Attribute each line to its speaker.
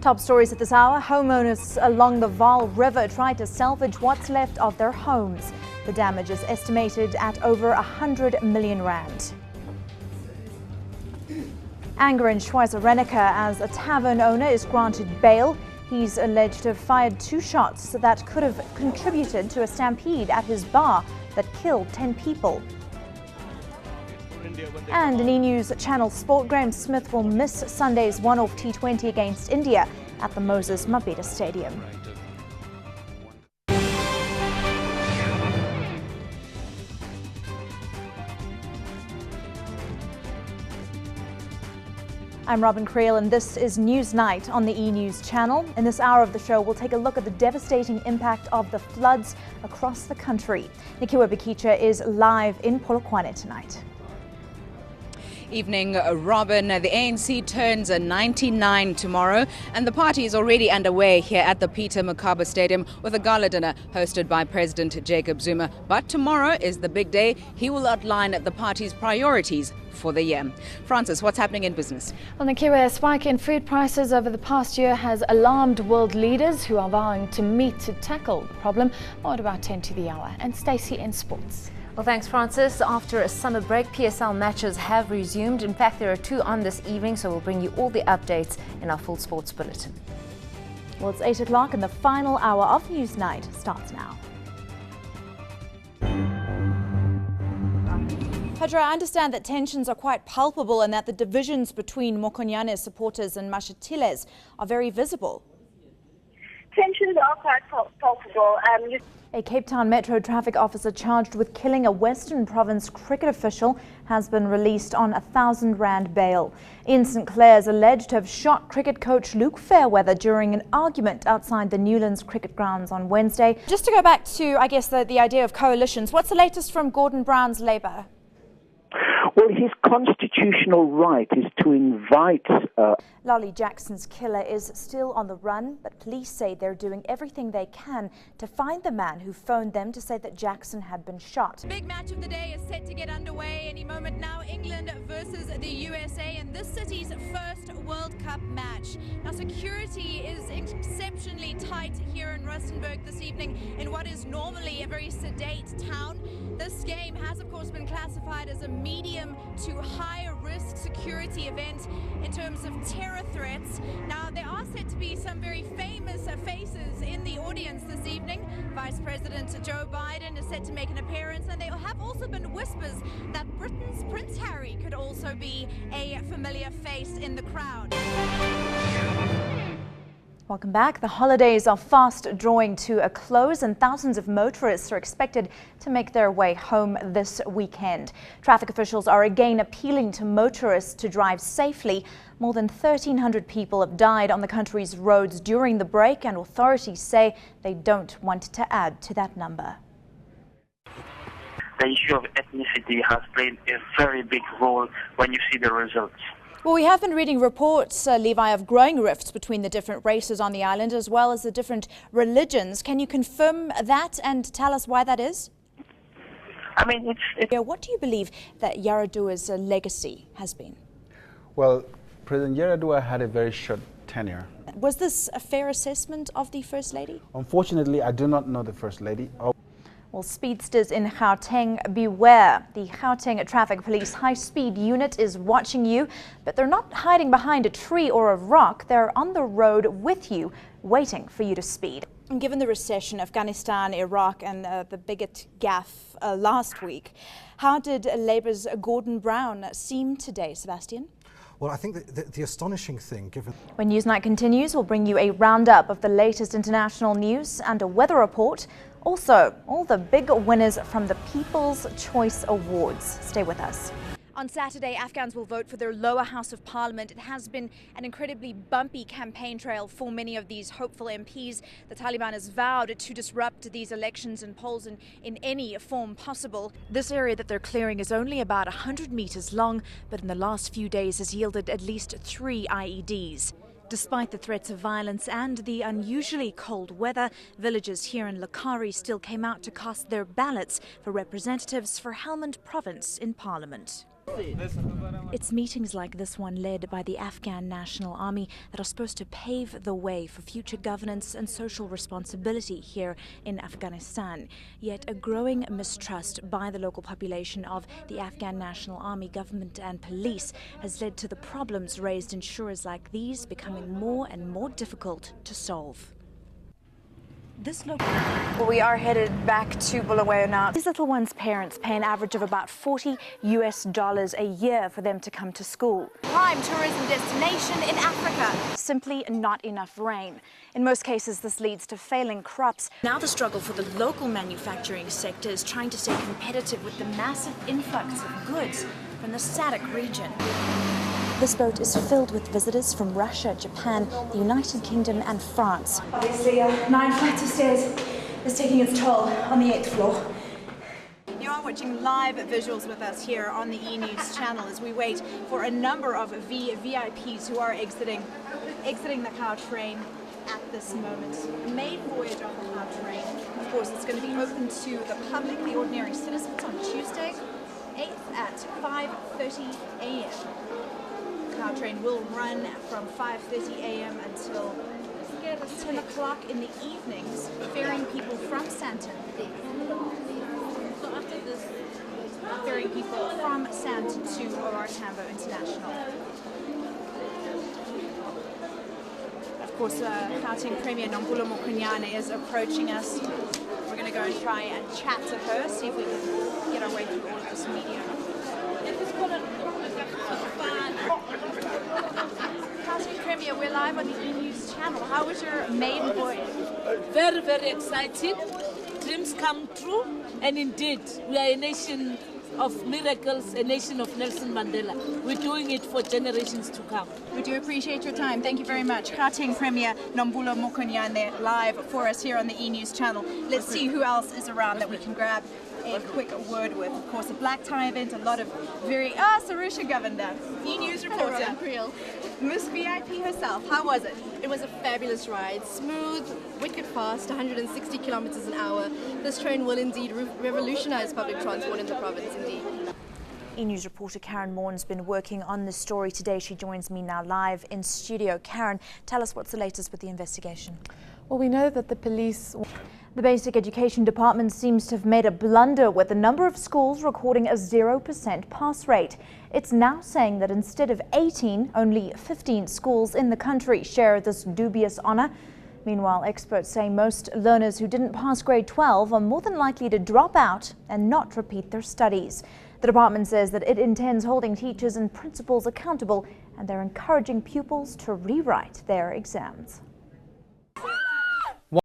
Speaker 1: Top stories at this hour. Homeowners along the Vaal River try to salvage what's left of their homes. The damage is estimated at over 100 million rand. Anger in Schweizer-Reneke as a tavern owner is granted bail. He's alleged to have fired 2 shots that could have contributed to a stampede at his bar that killed 10 people. And in E-News Channel Sport, Graham Smith will miss Sunday's one-off T20 against India at the Moses Mabhida Stadium. I'm Robin Creel and this is Newsnight on the E-News channel. In this hour of the show, we'll take a look at the devastating impact of the floods across the country. Nikiwa Bikicha is live in Polokwane tonight.
Speaker 2: Evening, Robin. The ANC turns 99 tomorrow, and the party is already underway here at the Peter Mokaba Stadium with a gala dinner hosted by President Jacob Zuma. But tomorrow is the big day. He will outline the party's priorities for the year. Francis, what's happening in business?
Speaker 3: Well, Nikiwa, a spike in food prices over the past year has alarmed world leaders who are vowing to meet to tackle the problem. More at about 10 to the hour. And Stacey in sports.
Speaker 4: Well, thanks, Francis. After a summer break, PSL matches have resumed. In fact, there are 2 on this evening, so we'll bring you all the updates in our full sports bulletin.
Speaker 1: Well, it's 8 o'clock and the final hour of Newsnight starts now. Pedro, I understand that tensions are quite palpable and that the divisions between Mokonyane's supporters and Mashatile's are very visible.
Speaker 5: Tensions are quite palpable.
Speaker 1: A Cape Town Metro traffic officer charged with killing a Western Province cricket official has been released on R1,000 bail. Ian St Clair is alleged to have shot cricket coach Luke Fairweather during an argument outside the Newlands cricket grounds on Wednesday. Just to go back to, I guess, the idea of coalitions, what's the latest from Gordon Brown's Labour?
Speaker 6: Well, his constitutional right is to invite...
Speaker 1: Lolly Jackson's killer is still on the run, but police say they're doing everything they can to find the man who phoned them to say that Jackson had been shot.
Speaker 7: Big match of the day is set to get underway any moment now. England versus the USA in this city's first World Cup match. Now, security is exceptionally tight here in Rustenburg this evening in what is normally a very sedate town. This game has, of course, been classified as a medium to high risk security event in terms of terror threats. Now, there are said to be some very famous faces in the audience this evening. Vice President Joe Biden is set to make an appearance, and there have also been whispers that Britain's Prince Harry could also be a familiar face in the crowd.
Speaker 1: Welcome back. The holidays are fast drawing to a close and thousands of motorists are expected to make their way home this weekend. Traffic officials are again appealing to motorists to drive safely. More than 1,300 people have died on the country's roads during the break, and authorities say they don't want to add to that number.
Speaker 8: The issue of ethnicity has played a very big role when you see the results.
Speaker 1: Well, we have been reading reports, Levi, of growing rifts between the different races on the island as well as the different religions. Can you confirm that and tell us why that is?
Speaker 8: I mean,
Speaker 1: What do you believe that Yaradua's legacy has been?
Speaker 9: Well, President Yaradua had a very short tenure.
Speaker 1: Was this a fair assessment of the First Lady?
Speaker 9: Unfortunately, I do not know the First Lady.
Speaker 1: Well, speedsters in Gauteng, beware. The Gauteng Traffic Police high-speed unit is watching you, but they're not hiding behind a tree or a rock. They're on the road with you, waiting for you to speed. And given the recession, Afghanistan, Iraq and the bigot gaffe last week, how did Labour's Gordon Brown seem today, Sebastian?
Speaker 10: Well, I think the astonishing thing, given...
Speaker 1: When Newsnight continues, we'll bring you a roundup of the latest international news and a weather report. Also, all the big winners from the People's Choice Awards. Stay with us. On Saturday, Afghans will vote for their lower house of parliament. It has been an incredibly bumpy campaign trail for many of these hopeful MPs. The Taliban has vowed to disrupt these elections and polls in any form possible. This area that they're clearing is only about 100 meters long, but in the last few days has yielded at least 3 IEDs. Despite the threats of violence and the unusually cold weather, villagers here in Lakari still came out to cast their ballots for representatives for Helmand Province in Parliament. It's meetings like this one led by the Afghan National Army that are supposed to pave the way for future governance and social responsibility here in Afghanistan. Yet a growing mistrust by the local population of the Afghan National Army, government and police has led to the problems raised in shuras like these becoming more and more difficult to solve. We are headed back to Bulawayo now. These little ones' parents pay an average of about $40 a year for them to come to school.
Speaker 7: Prime tourism destination in Africa.
Speaker 1: Simply not enough rain. In most cases, this leads to failing crops. Now the struggle for the local manufacturing sector is trying to stay competitive with the massive influx of goods from the SADC region. This boat is filled with visitors from Russia, Japan, the United Kingdom and France. Obviously, 9 flights of stairs is taking its toll on the 8th floor. You are watching live visuals with us here on the E-News channel as we wait for a number of VIPs who are exiting the cow train at this moment. The main voyage of the cow train, of course, it's going to be open to the public, the ordinary citizens, on Tuesday, 8th at 5:30 a.m. Cow train will run from 5:30 a.m. until 10 o'clock in the evenings, ferrying people from Sandton. So after this, ferrying people from Sandton to OR Tambo International. Of course, Gauteng Premier Nombulo Mokunyane is approaching us. We're going to go and try and chat to her, see if we can get our way through all of this media. Gauteng Premier, we're live on the E-News channel. How was your maiden voyage?
Speaker 11: Very, very exciting. Dreams come true. And indeed, we are a nation of miracles, a nation of Nelson Mandela. We're doing it for generations to come.
Speaker 7: We do appreciate your time. Thank you very much. Gauteng Premier Nombulo Mokunyane live for us here on the E-News channel. Let's see who else is around that we can grab a quick word with. Of course, a black tie event, a lot of very... Sarusha Govender, E-News reporter. Miss VIP herself, how was it?
Speaker 12: It was a fabulous ride. Smooth, wicked fast, 160 kilometers an hour. This train will indeed revolutionize public transport in the province, indeed.
Speaker 1: E-News reporter Karen Moorn's been working on this story today. She joins me now live in studio. Karen, tell us what's the latest with the investigation.
Speaker 3: Well, we know that the police...
Speaker 1: The Basic Education Department seems to have made a blunder with the number of schools recording a 0% pass rate. It's now saying that instead of 18, only 15 schools in the country share this dubious honour. Meanwhile, experts say most learners who didn't pass grade 12 are more than likely to drop out and not repeat their studies. The department says that it intends holding teachers and principals accountable, and they're encouraging pupils to rewrite their exams.